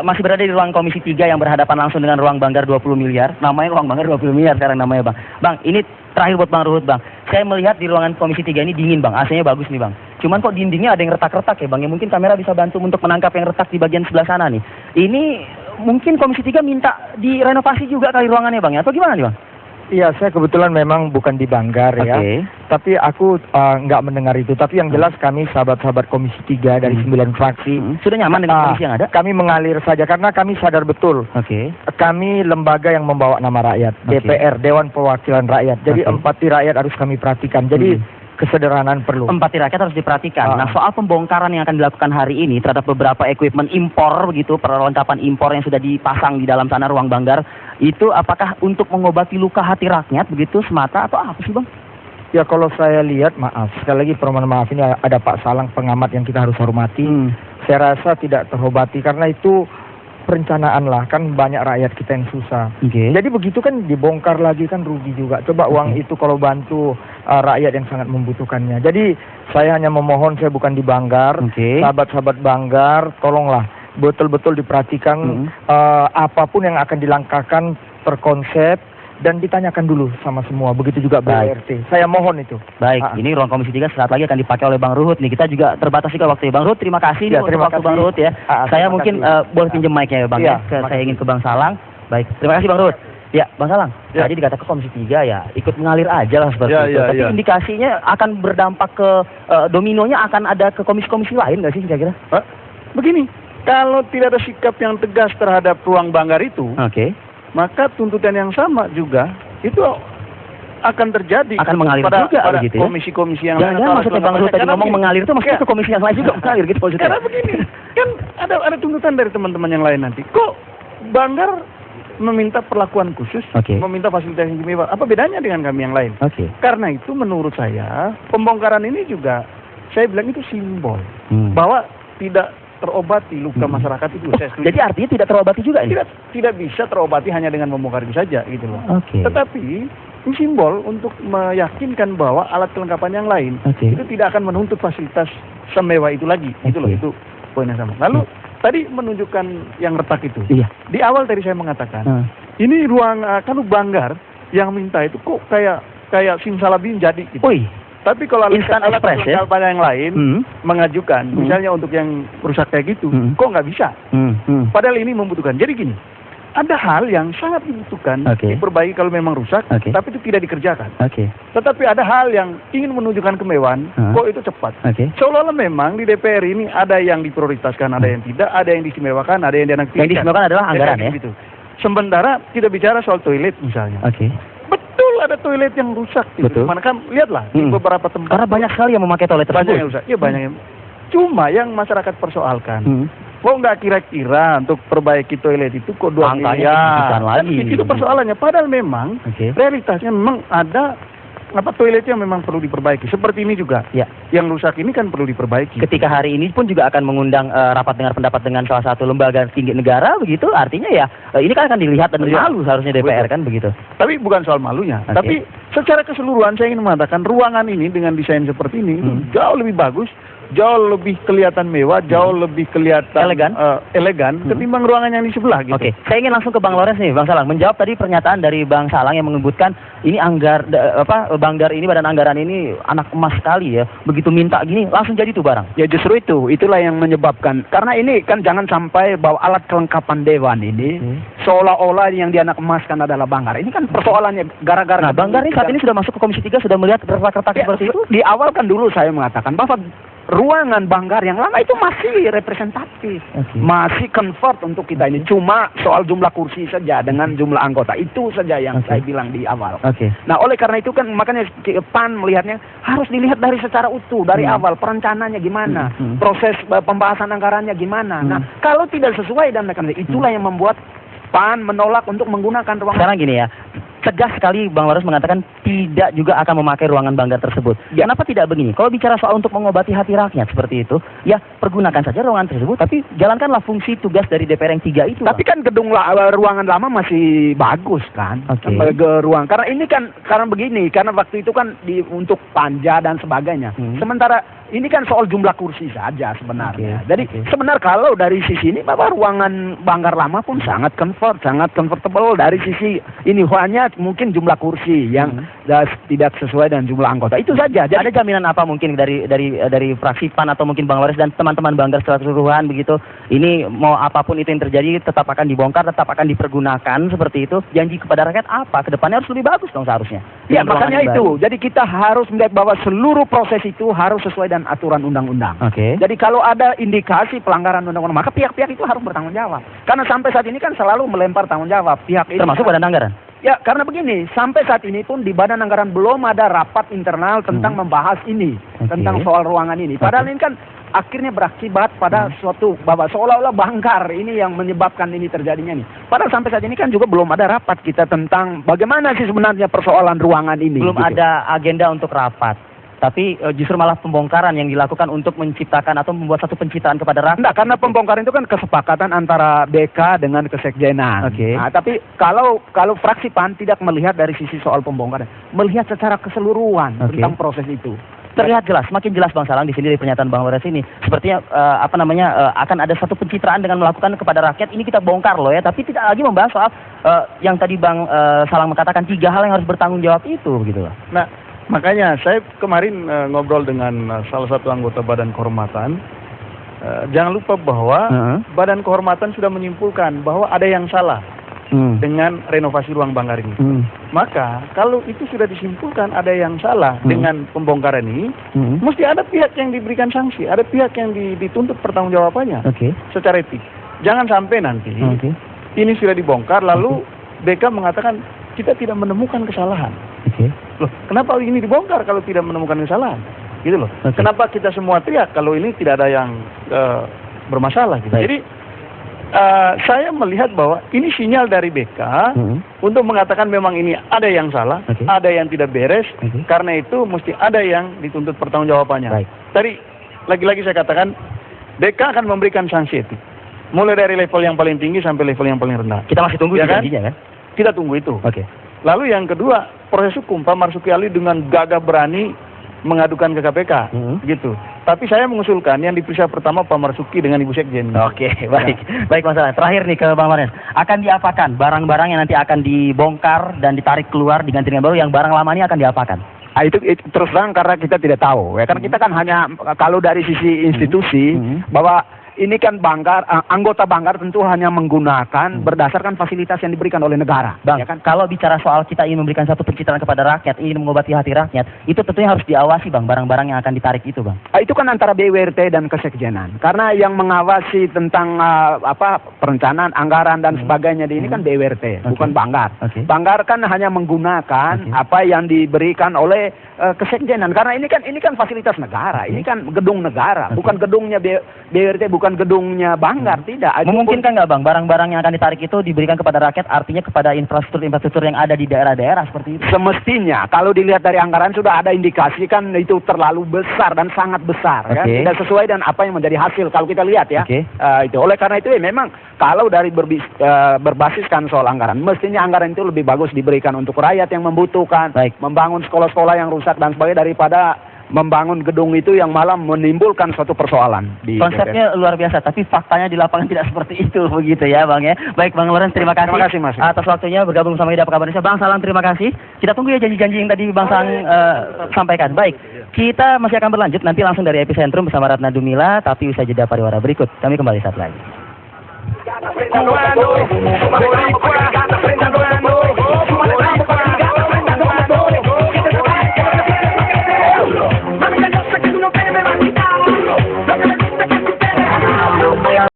masih berada di ruang Komisi 3 yang berhadapan langsung dengan ruang Banggar 20 miliar. Namanya ruang Banggar 20 miliar sekarang namanya, Bang. Bang, ini terakhir buat Bang Ruhut, Bang. Saya melihat di ruangan Komisi 3 ini dingin, Bang. AC-nya bagus nih, Bang. Cuman kok dindingnya ada yang retak-retak ya, Bang. Ya mungkin kamera bisa bantu untuk menangkap yang retak di bagian sebelah sana nih. Ini mungkin Komisi 3 minta direnovasi juga kali ruangannya, Bang. Atau gimana nih, Bang? Iya, saya kebetulan memang bukan di Banggar ya. Tapi aku nggak mendengar itu. Tapi yang jelas kami sahabat-sahabat Komisi 3 dari 9 fraksi. Sudah nyaman dengan komisi yang ada? Kami mengalir saja karena kami sadar betul. Kami lembaga yang membawa nama rakyat. DPR, Dewan Perwakilan Rakyat. Jadi empati rakyat harus kami perhatikan. Jadi kesederhanaan perlu. Empati rakyat harus diperhatikan. Nah, soal pembongkaran yang akan dilakukan hari ini terhadap beberapa equipment impor begitu, perlengkapan impor yang sudah dipasang di dalam sana ruang Banggar, itu apakah untuk mengobati luka hati rakyat begitu semata atau apa sih, Bang? Ya kalau saya lihat, maaf, sekali lagi permohonan maaf, ini ada Pak Salang pengamat yang kita harus hormati. Saya rasa tidak terobati karena itu perencanaan lah, kan banyak rakyat kita yang susah. Jadi begitu kan dibongkar lagi kan rugi juga. Coba uang itu kalau bantu rakyat yang sangat membutuhkannya. Jadi saya hanya memohon, saya bukan di Banggar, sahabat-sahabat Banggar, tolonglah betul-betul diperhatikan apapun yang akan dilangkahkan terkonsep dan ditanyakan dulu sama semua. Begitu juga BRT. Saya mohon itu. Baik, ini ruang Komisi 3 saat lagi akan dipakai oleh Bang Ruhut nih. Kita juga terbatas juga waktu ya. Bang Ruhut, terima kasih ya, untuk waktu Bang Ruhut ya. Saya mungkin boleh pinjam mic-nya ya, Bang. Saya ingin ke Bang Salang. Baik, terima kasih Bang Ruhut. Ya, Bang Salang, tadi dikatakan Komisi 3 ya ikut mengalir aja lah seperti itu. Tapi indikasinya akan berdampak ke dominonya akan ada ke komisi-komisi lain nggak sih kira-kira? Begini, kalau tidak ada sikap yang tegas terhadap ruang Banggar itu, maka tuntutan yang sama juga itu akan terjadi, akan mengalir pada begitu ya? Komisi-komisi yang lain. Maksudnya Bang Ruhut tadi ngomong mengalir itu maksudnya ke komisi yang lain juga mengalir gitu maksudnya. Karena begini, kan ada tuntutan dari teman-teman yang lain nanti. Kok Banggar meminta perlakuan khusus, meminta fasilitas yang istimewa? Apa bedanya dengan kami yang lain? Karena itu menurut saya pembongkaran ini juga saya bilang itu simbol bahwa tidak terobati luka masyarakat itu. Saya setuju. Jadi artinya tidak terobati juga ini? Tidak bisa terobati hanya dengan membongkar itu saja gitu loh. Tetapi ini simbol untuk meyakinkan bahwa alat kelengkapan yang lain itu tidak akan menuntut fasilitas semewah itu lagi. Gitu loh, itu poin yang sama. Lalu tadi menunjukkan yang retak itu. Di awal tadi saya mengatakan ini ruang kalau Banggar yang minta itu kok kayak simsalabim jadi gitu. Tapi kalau alat kelengkapan yang lain mengajukan, misalnya untuk yang rusak kayak gitu, kok nggak bisa? Padahal ini membutuhkan. Jadi gini, ada hal yang sangat dibutuhkan diperbaiki kalau memang rusak, tapi itu tidak dikerjakan. Tetapi ada hal yang ingin menunjukkan kemewahan, kok itu cepat. Seolah-olah memang di DPR ini ada yang diprioritaskan, ada yang tidak, ada yang diistimewakan, ada yang dianaktifkan. Yang diistimewakan adalah anggaran ya? Gitu. Sementara kita bicara soal toilet misalnya. Ada toilet yang rusak gitu. Mana kan lihatlah di beberapa tempat. Karena banyak sekali yang memakai toilet tersebut. Banyak yang rusak. Iya banyak yang. Cuma yang masyarakat persoalkan. Kok nggak kira-kira untuk perbaiki toilet itu kok 2 miliar? Itu persoalannya. Padahal memang realitasnya memang ada toiletnya memang perlu diperbaiki. Seperti ini juga. Yang rusak ini kan perlu diperbaiki. Ketika hari ini pun juga akan mengundang rapat dengar pendapat dengan salah satu lembaga tinggi negara begitu. Artinya ya ini kan akan dilihat dan malu seharusnya DPR kan begitu. Tapi bukan soal malunya. Tapi secara keseluruhan saya ingin mengatakan ruangan ini dengan desain seperti ini jauh lebih bagus, jauh lebih kelihatan mewah, jauh lebih kelihatan elegan ketimbang ruangan yang di sebelah gitu. Saya ingin langsung ke Bang Lawrence nih, Bang Salang. Menjawab tadi pernyataan dari Bang Salang yang menyebutkan ini Banggar ini, badan anggaran ini anak emas sekali ya. Begitu minta gini langsung jadi tuh barang. Ya justru itulah yang menyebabkan. Karena ini kan jangan sampai bahwa alat kelengkapan dewan ini seolah-olah yang dianak emaskan adalah Banggar. Ini kan persoalannya gara-gara Banggar ini saat ini sudah masuk ke Komisi 3 sudah melihat retak-retak seperti itu. Di awal kan dulu saya mengatakan bahwa ruangan Banggar yang lama itu masih representatif, masih convert untuk kita ini. Cuma soal jumlah kursi saja dengan jumlah anggota itu saja yang saya bilang di awal. Nah oleh karena itu kan makanya PAN melihatnya harus dilihat dari secara utuh dari awal perencanaannya gimana, proses pembahasan anggarannya gimana. Nah kalau tidak sesuai dan mekanisme itulah yang membuat PAN menolak untuk menggunakan ruangan. Sekarang gini ya. tegas sekali Bang Lawrence mengatakan tidak juga akan memakai ruangan Banggar tersebut. Ya. Kenapa tidak begini? Kalau bicara soal untuk mengobati hati rakyat seperti itu, ya pergunakan saja ruangan tersebut, tapi jalankanlah fungsi tugas dari DPR yang 3 itu. Tapi kan gedung ruangan lama masih bagus kan? Ruang. Karena ini kan karena begini, karena waktu itu kan untuk panja dan sebagainya. Sementara ini kan soal jumlah kursi saja sebenarnya. Jadi sebenarnya kalau dari sisi ini bahwa ruangan Banggar lama pun sangat comfortable dari sisi ini, hanya mungkin jumlah kursi yang tidak sesuai dengan jumlah anggota. Itu saja. Jadi, ada jaminan apa mungkin dari fraksi PAN atau mungkin Bang Lawrence dan teman-teman Banggar secara keseluruhan begitu? Ini mau apapun itu yang terjadi tetap akan dibongkar, tetap akan dipergunakan seperti itu. Janji kepada rakyat apa? Kedepannya harus lebih bagus dong seharusnya. Ya makanya itu. Jadi kita harus melihat bahwa seluruh proses itu harus sesuai dengan aturan undang-undang. Jadi kalau ada indikasi pelanggaran undang-undang, maka pihak-pihak itu harus bertanggung jawab. Karena sampai saat ini kan selalu melempar tanggung jawab pihak ini. Termasuk Badan Anggaran. Ya, karena begini, sampai saat ini pun di Badan Anggaran belum ada rapat internal tentang membahas ini, tentang soal ruangan ini. Padahal ini kan akhirnya berakibat pada suatu bahwa seolah-olah Banggar ini yang menyebabkan ini terjadinya nih. Padahal sampai saat ini kan juga belum ada rapat kita tentang bagaimana sih sebenarnya persoalan ruangan ini. Belum ada agenda untuk rapat. Tapi justru malah pembongkaran yang dilakukan untuk menciptakan atau membuat satu pencitraan kepada rakyat. Enggak, karena pembongkaran itu kan kesepakatan antara BK dengan kesekjenan. Nah, tapi kalau fraksi PAN tidak melihat dari sisi soal pembongkaran, melihat secara keseluruhan tentang proses itu. Terlihat jelas, makin jelas Bang Salang di sini dari pernyataan Bang Lawrence ini. Sepertinya akan ada satu pencitraan dengan melakukan kepada rakyat. Ini kita bongkar loh ya, tapi tidak lagi membahas soal yang tadi Bang Salang mengatakan 3 hal yang harus bertanggung jawab itu begitu loh. Nah, makanya saya kemarin ngobrol dengan salah satu anggota Badan Kehormatan. Jangan lupa bahwa Badan Kehormatan sudah menyimpulkan bahwa ada yang salah dengan renovasi ruang Banggar ini. Maka kalau itu sudah disimpulkan ada yang salah dengan pembongkaran ini, mesti ada pihak yang diberikan sanksi, ada pihak yang dituntut pertanggungjawabannya secara etik. Jangan sampai nanti ini sudah dibongkar lalu BK mengatakan kita tidak menemukan kesalahan. Loh, kenapa ini dibongkar kalau tidak menemukan kesalahan? Gitu loh. Kenapa kita semua teriak kalau ini tidak ada yang bermasalah gitu. Jadi saya melihat bahwa ini sinyal dari BK untuk mengatakan memang ini ada yang salah, ada yang tidak beres, karena itu mesti ada yang dituntut pertanggungjawabannya. Tadi lagi-lagi saya katakan BK akan memberikan sanksi etik. Mulai dari level yang paling tinggi sampai level yang paling rendah. Kita masih tunggu janjinya kan? Kita tunggu itu. Lalu yang kedua, proses hukum Pak Marzuki Ali dengan gagah berani mengadukan ke KPK, gitu. Tapi saya mengusulkan yang diperiksa pertama Pak Marzuki dengan Ibu Sekjen. Baik Mas Salang. Terakhir nih ke Bang Lawrence. Akan diapakan barang-barang yang nanti akan dibongkar dan ditarik keluar diganti dengan baru, yang barang lama ini akan diapakan? Itu terus terang karena kita tidak tahu. Ya, karena kita kan hanya kalau dari sisi institusi bahwa ini kan Banggar, anggota Banggar tentu hanya menggunakan berdasarkan fasilitas yang diberikan oleh negara. Bang, ya kan? Kalau bicara soal kita ingin memberikan satu pencitraan kepada rakyat, ingin mengobati hati rakyat, itu tentunya harus diawasi Bang, barang-barang yang akan ditarik itu Bang. Itu kan antara BWRT dan Kesekjenan. Karena yang mengawasi tentang perencanaan, anggaran dan sebagainya ini kan BWRT, bukan Banggar. Banggar kan hanya menggunakan apa yang diberikan oleh Kesekjenan. Karena ini kan fasilitas negara, ini kan gedung negara, bukan gedungnya BWRT, bukan gedungnya Banggar, tidak. Memungkinkan nggak Bang, barang-barang yang akan ditarik itu diberikan kepada rakyat, artinya kepada infrastruktur yang ada di daerah-daerah seperti itu? Semestinya, kalau dilihat dari anggaran sudah ada indikasi kan itu terlalu besar dan sangat besar, kan? Tidak sesuai dengan apa yang menjadi hasil kalau kita lihat ya. Itu oleh karena itu memang kalau dari berbasiskan soal anggaran, mestinya anggaran itu lebih bagus diberikan untuk rakyat yang membutuhkan, membangun sekolah-sekolah yang rusak dan sebagainya daripada membangun gedung itu yang malah menimbulkan suatu persoalan. Konsepnya luar biasa, tapi faktanya di lapangan tidak seperti itu begitu ya Bang ya. Baik Bang Lawrence, terima kasih. Terima kasih Mas. Atas waktunya bergabung sama Ida Kabar Indonesia. Bang Salang, terima kasih. Kita tunggu ya janji-janji yang tadi Bang Salang sampaikan. Baik, kita masih akan berlanjut nanti langsung dari Epicentrum bersama Ratna Dumila, tapi usai jeda pariwara berikut. Kami kembali saat lagi.